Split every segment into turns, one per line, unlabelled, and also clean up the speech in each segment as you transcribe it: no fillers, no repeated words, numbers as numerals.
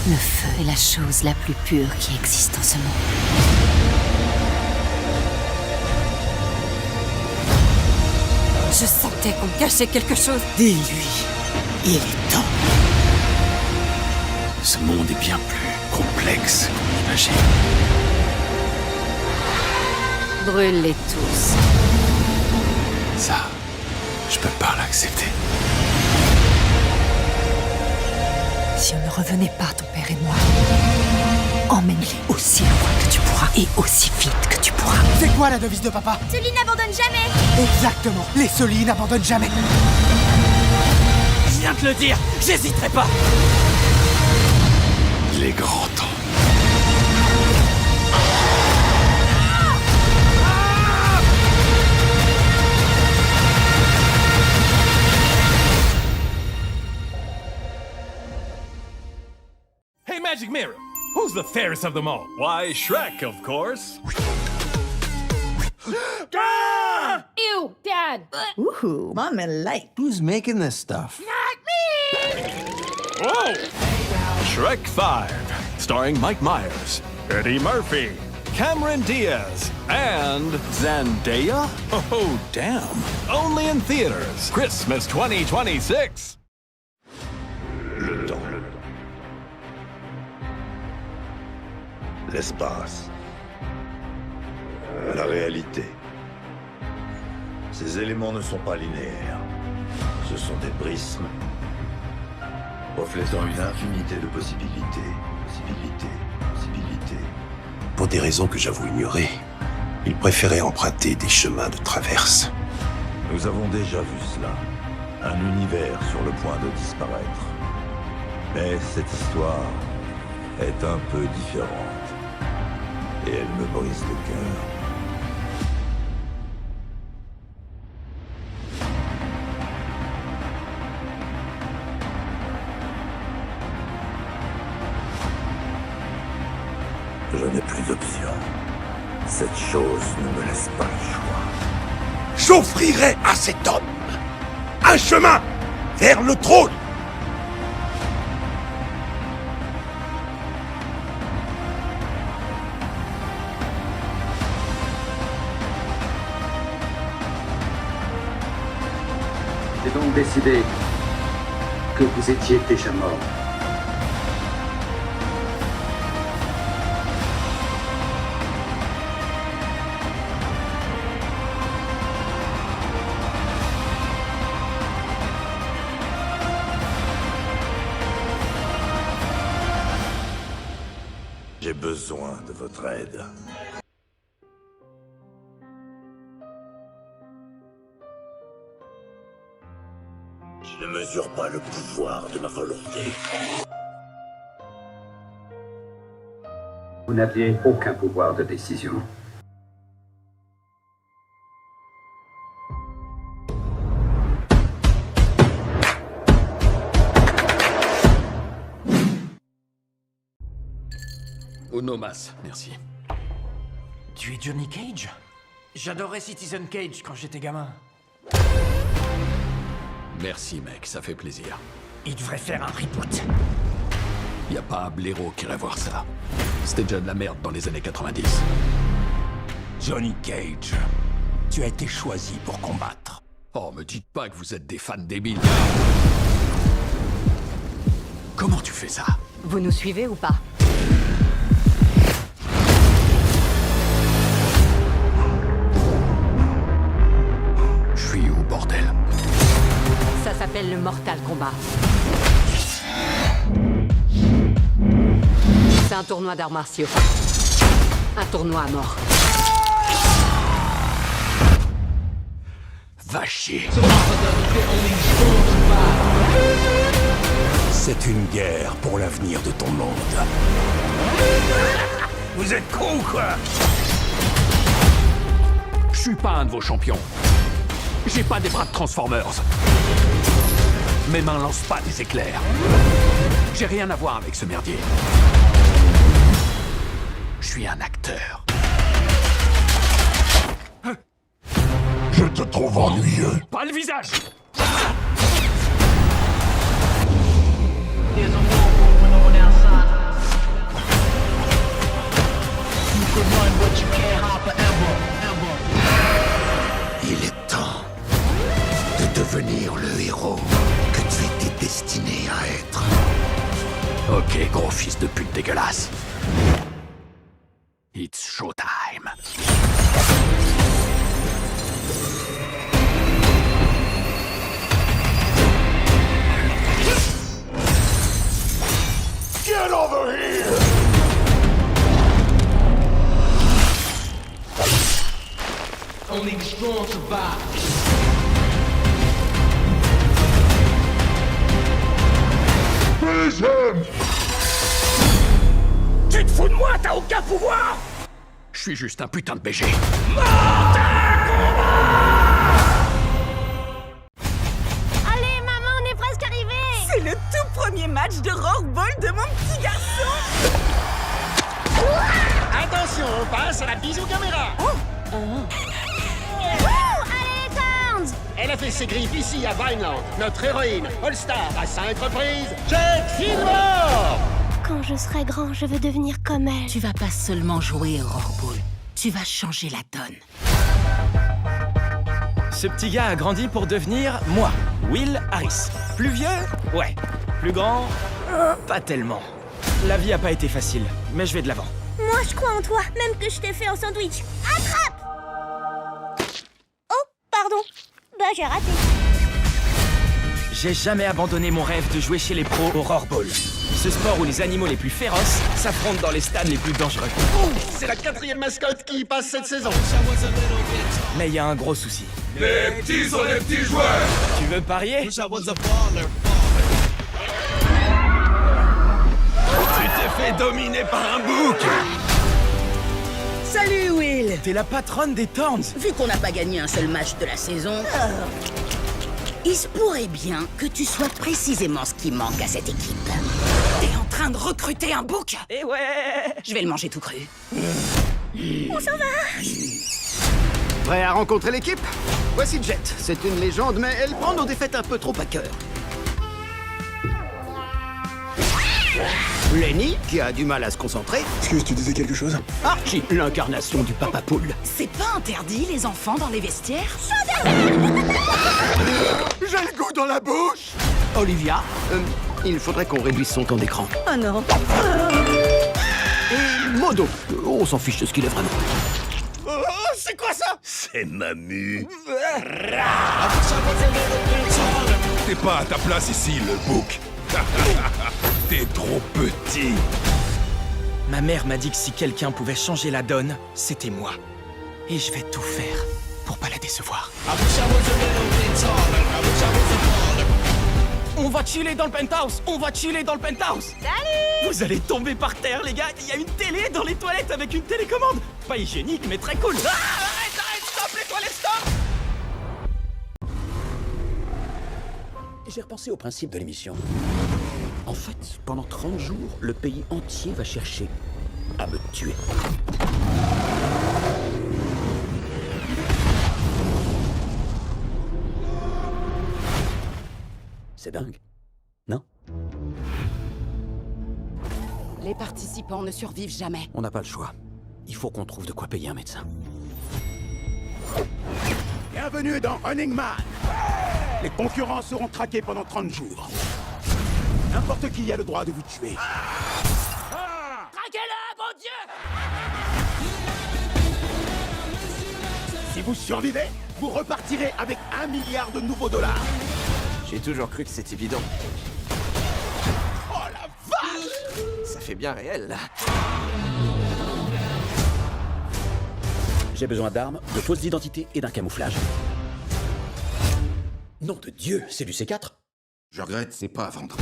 Le feu est la chose la plus pure qui existe en ce monde. Je sentais qu'on cachait quelque chose.
Dis-lui, il est temps. Ce monde est bien plus complexe qu'on l'imagine.
Brûle-les tous.
Ça, je peux pas l'accepter.
Si on ne revenait pas, ton père et moi, emmène-les aussi loin que tu pourras et aussi vite que tu pourras.
C'est quoi la devise de papa?
Sully n'abandonne jamais.
Exactement, les Sully n'abandonnent jamais.
Je viens de le dire, j'hésiterai pas. Il est grand temps.
Hey, Magic Mirror, who's the fairest of them all? Why, Shrek, of course.
Ew, Dad.
Ooh, Mama like.
Who's making this stuff?
Whoa! Shrek 5, starring Mike Myers, Eddie Murphy, Cameron Diaz, and Zendaya? Oh, damn. Only in theaters. Christmas 2026.
Le temps. L'espace. La réalité. Ces éléments ne sont pas linéaires. Ce sont des prismes reflétant une infinité de possibilités. Possibilités.
Pour des raisons que j'avoue ignorer, il préférait emprunter des chemins de traverse.
Nous avons déjà vu cela. Un univers sur le point de disparaître. Mais cette histoire est un peu différente. Et elle me brise le cœur. Je n'ai plus d'option. Cette chose ne me laisse pas le choix.
J'offrirai à cet homme un chemin vers le trône.
J'ai donc décidé que vous étiez déjà mort.
J'ai besoin de votre aide. Je ne mesure pas le pouvoir de ma volonté.
Vous n'aviez aucun pouvoir de décision.
Onomas, merci.
Tu es Johnny Cage? J'adorais Citizen Cage quand j'étais gamin.
Merci, mec, ça fait plaisir.
Il devrait faire un reboot.
Y a pas un blaireau qui irait voir ça. C'était déjà de la merde dans les années 90.
Johnny Cage, tu as été choisi pour combattre.
Oh, me dites pas que vous êtes des fans débiles. Comment tu fais ça?
Vous nous suivez ou pas?
Je suis où, bordel?
Ça s'appelle le Mortal Kombat. C'est un tournoi d'arts martiaux. Un tournoi à mort.
Va chier.
C'est une guerre pour l'avenir de ton monde.
Vous êtes cons, quoi? Je suis pas un de vos champions. J'ai pas des bras de Transformers. Mes mains lancent pas des éclairs. J'ai rien à voir avec ce merdier. Je suis un acteur.
Je te trouve ennuyeux.
Pas le visage!
There's a war going on outside.
Ok, gros fils de pute dégueulasse. It's showtime.
Get over here!
Only the strong survive.
Tu te fous de moi, t'as aucun pouvoir!
Je suis juste un putain de BG.
Allez, maman, on est presque arrivés.
C'est le tout premier match de rollball de mon petit garçon.
Attention, on passe à la bisou caméra.
Allez, Turns.
Elle a fait ses griffes ici à Vineland. Notre héroïne, All-Star à 5 reprises, Jet Fillmore.
Quand je serai grand, je veux devenir comme elle.
Tu vas pas seulement jouer au rollball, tu vas changer la donne.
Ce petit gars a grandi pour devenir moi, Will Harris. Plus vieux? Ouais. Plus grand? Pas tellement. La vie a pas été facile, mais je vais de l'avant.
Moi, je crois en toi, même que je t'ai fait un sandwich. Attrape! Oh, pardon. Bah, j'ai raté.
J'ai jamais abandonné mon rêve de jouer chez les pros au rollball. Ce sport où les animaux les plus féroces s'affrontent dans les stades les plus dangereux.
C'est la 4e mascotte qui passe cette saison.
Mais il y a un gros souci.
Les petits sont les petits joueurs!
Tu veux parier?
Tu t'es fait dominer par un bouc!
Salut Will.
T'es la patronne des Thorns.
Vu qu'on n'a pas gagné un seul match de la saison, il se pourrait bien que tu sois précisément ce qui manque à cette équipe. T'es en train de recruter un bouc?
Eh ouais.
Je vais le manger tout cru.
On s'en va.
Prêt à rencontrer l'équipe? Voici Jet. C'est une légende, mais elle prend nos défaites un peu trop à cœur. Lenny, qui a du mal à se concentrer.
Excuse, tu disais quelque chose?
Archie, l'incarnation du papa poule.
C'est pas interdit, les enfants, dans les vestiaires?
J'ai le goût dans la bouche!
Olivia, il faudrait qu'on réduise son temps d'écran.
Oh non.
Et Modo, on s'en fiche de ce qu'il est vraiment.
Oh, c'est quoi ça? C'est Mamu. T'es pas à ta place ici, le bouc. T'es trop petit.
Ma mère m'a dit que si quelqu'un pouvait changer la donne, c'était moi. Et je vais tout faire pour pas la décevoir. On va chiller dans le penthouse! On va chiller dans le penthouse!
Salut!
Vous allez tomber par terre, les gars! Il y a une télé dans les toilettes avec une télécommande! Pas hygiénique, mais très cool! Ah, arrête, stop, les toilettes, stop!
J'ai repensé au principe de l'émission. En fait, pendant 30 jours, le pays entier va chercher à me tuer. C'est dingue, non?
Les participants ne survivent jamais.
On n'a pas le choix. Il faut qu'on trouve de quoi payer un médecin.
Bienvenue dans Running Man. Les concurrents seront traqués pendant 30 jours. N'importe qui a le droit de vous tuer.
Traquez-le, bon Dieu!
Si vous survivez, vous repartirez avec 1 milliard de nouveaux dollars.
J'ai toujours cru que c'était évident.
Oh la vache!
Ça fait bien réel, là. J'ai besoin d'armes, de fausses identités et d'un camouflage. Nom de Dieu, c'est du C4?
Je regrette, c'est pas à vendre.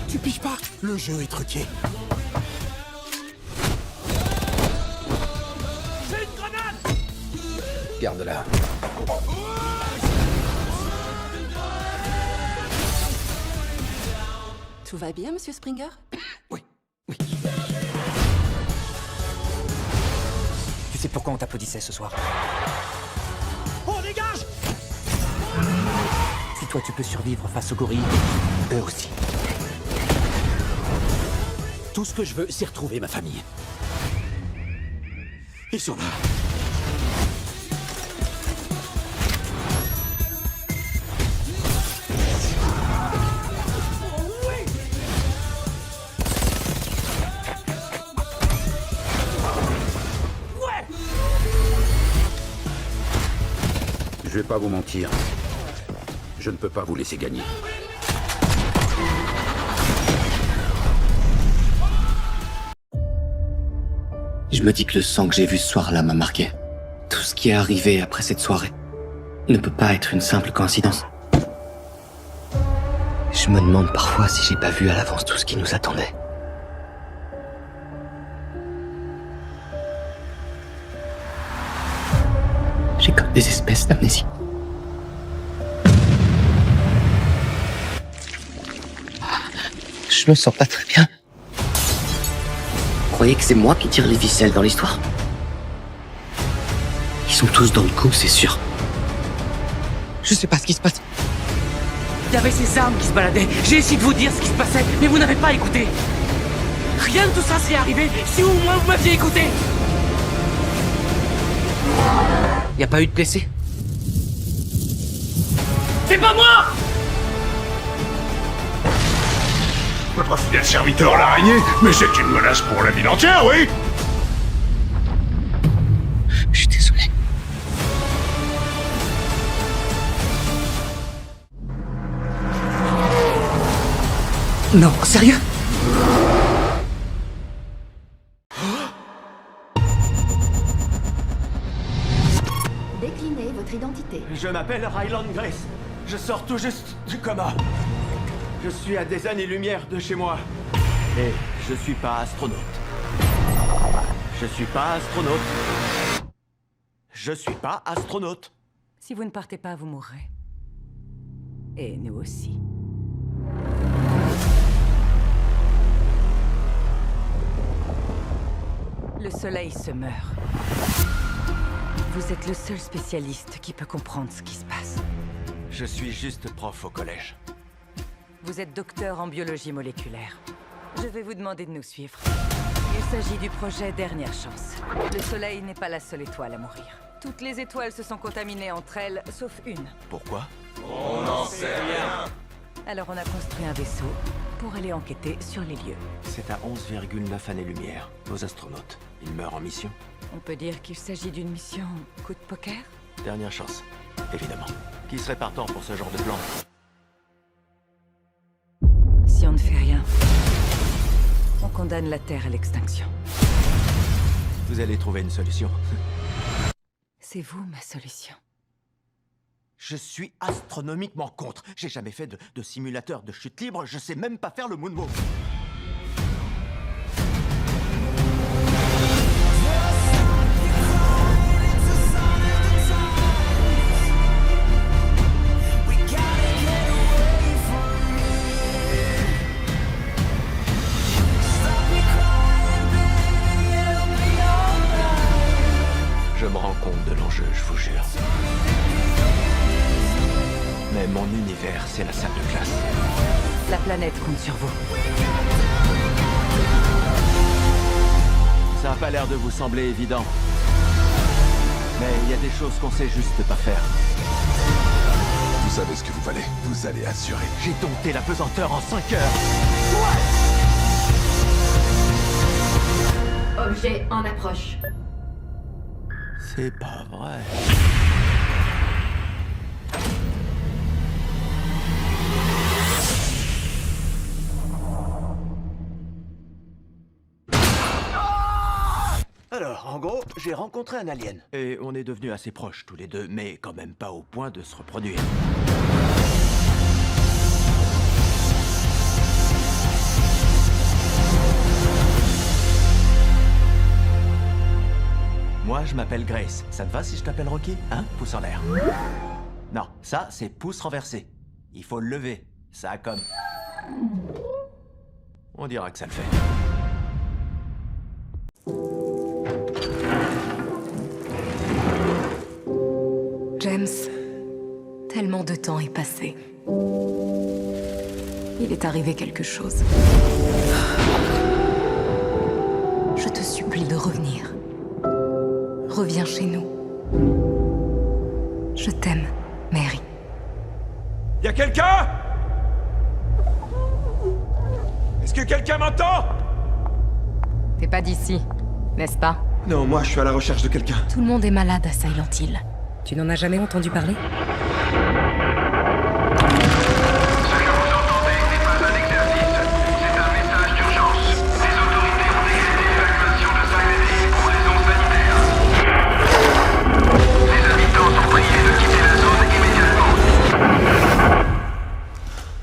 Tu piges pas? Le jeu est truqué.
J'ai une grenade!
Garde-la.
Tout va bien, monsieur Springer?
Oui.
Tu sais pourquoi on t'applaudissait ce soir?
On dégage!
Si toi tu peux survivre face aux gorilles, eux aussi.
Tout ce que je veux, c'est retrouver ma famille. Ils sont là. pas vous mentir. Je ne peux pas vous laisser gagner.
Je me dis que le sang que j'ai vu ce soir-là m'a marqué. Tout ce qui est arrivé après cette soirée ne peut pas être une simple coïncidence. Je me demande parfois si j'ai pas vu à l'avance tout ce qui nous attendait. J'ai comme des espèces d'amnésie. Je me sens pas très bien. Vous croyez que c'est moi qui tire les ficelles dans l'histoire? Ils sont tous dans le coup, c'est sûr. Je sais pas ce qui se passe.
Il y avait ces armes qui se baladaient. J'ai essayé de vous dire ce qui se passait, mais vous n'avez pas écouté. Rien de tout ça serait arrivé si au moins vous m'aviez écouté.
Y a pas eu de blessés?
C'est pas moi!
Votre fidèle serviteur l'araignée, mais c'est une menace pour la ville entière, oui?
Je suis désolé. Non, sérieux?
Déclinez votre identité.
Je m'appelle Ryland Grace. Je sors tout juste du coma. Je suis à des années-lumière de chez moi. Et je suis pas astronaute. Je suis pas astronaute. Je suis pas astronaute.
Si vous ne partez pas, vous mourrez. Et nous aussi. Le soleil se meurt. Vous êtes le seul spécialiste qui peut comprendre ce qui se passe.
Je suis juste prof au collège.
Vous êtes docteur en biologie moléculaire. Je vais vous demander de nous suivre. Il s'agit du projet Dernière Chance. Le soleil n'est pas la seule étoile à mourir. Toutes les étoiles se sont contaminées entre elles, sauf une.
Pourquoi?
On n'en sait rien.
Alors on a construit un vaisseau pour aller enquêter sur les lieux.
C'est à 11,9 années-lumière. Nos astronautes, ils meurent en mission.
On peut dire qu'il s'agit d'une mission coup de poker?
Dernière chance, évidemment. Qui serait partant pour ce genre de plan?
Si on ne fait rien, on condamne la Terre à l'extinction.
Vous allez trouver une solution.
C'est vous ma solution.
Je suis astronomiquement contre. J'ai jamais fait de simulateur de chute libre, je sais même pas faire le moonwalk. Je me rends compte de l'enjeu, je vous jure. Mais mon univers, c'est la salle de classe.
La planète compte sur vous.
Ça a pas l'air de vous sembler évident. Mais il y a des choses qu'on sait juste pas faire.
Vous savez ce que vous valez. Vous allez assurer.
J'ai dompté la pesanteur en 5 heures.
Objet en approche.
C'est pas vrai. Alors, en gros, j'ai rencontré un alien. Et on est devenus assez proches tous les deux, mais quand même pas au point de se reproduire. Moi, je m'appelle Grace. Ça te va si je t'appelle Rocky? Hein? Pouce en l'air. Non, ça, c'est pouce renversé. Il faut le lever. Ça comme... On dira que ça le fait.
James, tellement de temps est passé. Il est arrivé quelque chose. Je te supplie de revenir. Reviens chez nous. Je t'aime, Mary.
Y'a quelqu'un? Est-ce que quelqu'un m'entend?
T'es pas d'ici, n'est-ce pas?
Non, moi, je suis à la recherche de quelqu'un.
Tout le monde est malade à Silent Hill.
Tu n'en as jamais entendu parler?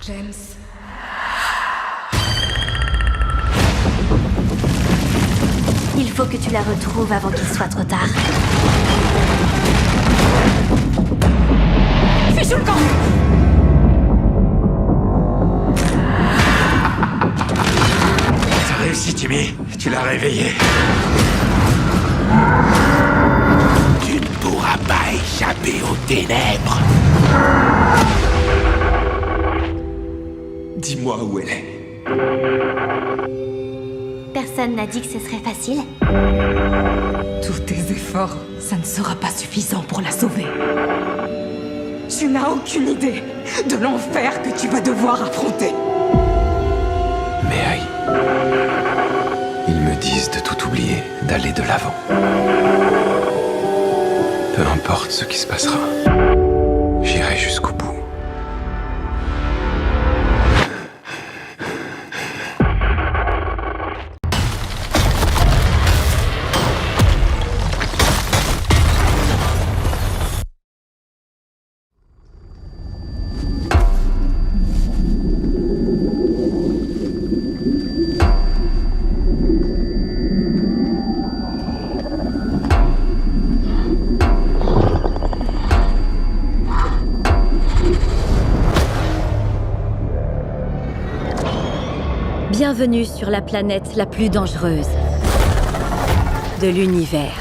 James.
Il faut que tu la retrouves avant qu'il soit trop tard.
Fichou le camp!
T'as réussi, Timmy. Tu l'as réveillé. Tu ne pourras pas échapper aux ténèbres. Dis-moi où elle est.
Personne n'a dit que ce serait facile.
Tous tes efforts, ça ne sera pas suffisant pour la sauver. Tu n'as aucune idée de l'enfer que tu vas devoir affronter.
Mais aïe. Ils me disent de tout oublier, d'aller de l'avant. Peu importe ce qui se passera, j'irai jusqu'au bout.
Bienvenue sur la planète la plus dangereuse de l'univers.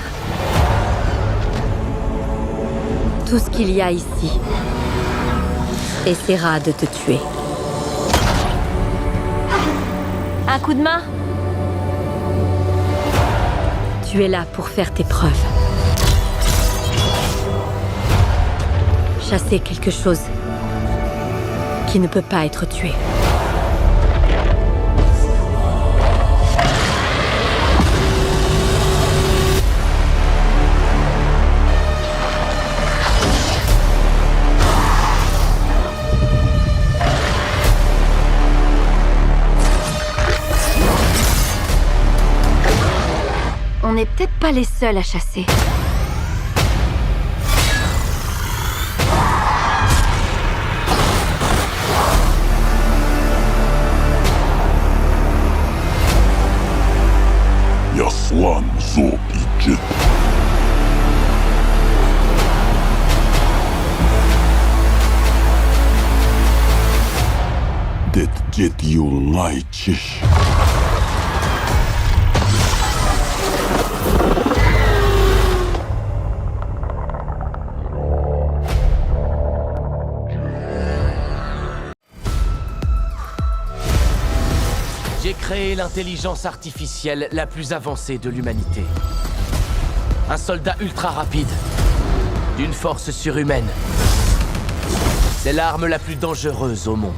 Tout ce qu'il y a ici essaiera de te tuer. Un coup de main? Tu es là pour faire tes preuves. Chasser quelque chose qui ne peut pas être tué. On n'est peut-être pas les seuls à chasser.
Yaswan zo ijet. Det jet yul ngai chish.
J'ai créé l'intelligence artificielle la plus avancée de l'humanité. Un soldat ultra rapide, d'une force surhumaine. C'est l'arme la plus dangereuse au monde,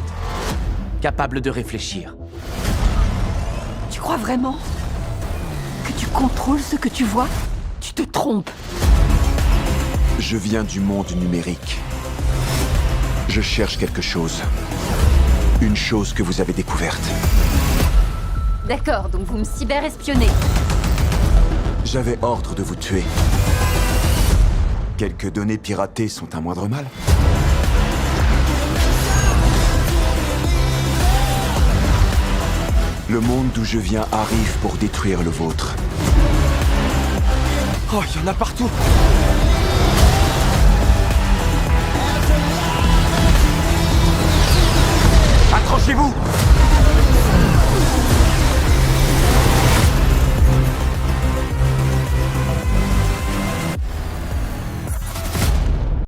capable de réfléchir.
Tu crois vraiment que tu contrôles ce que tu vois? Tu te trompes.
Je viens du monde numérique. Je cherche quelque chose. Une chose que vous avez découverte.
D'accord, donc vous me cyber-espionnez.
J'avais ordre de vous tuer. Quelques données piratées sont un moindre mal. Le monde d'où je viens arrive pour détruire le vôtre.
Oh, il y en a partout!
Accrochez-vous!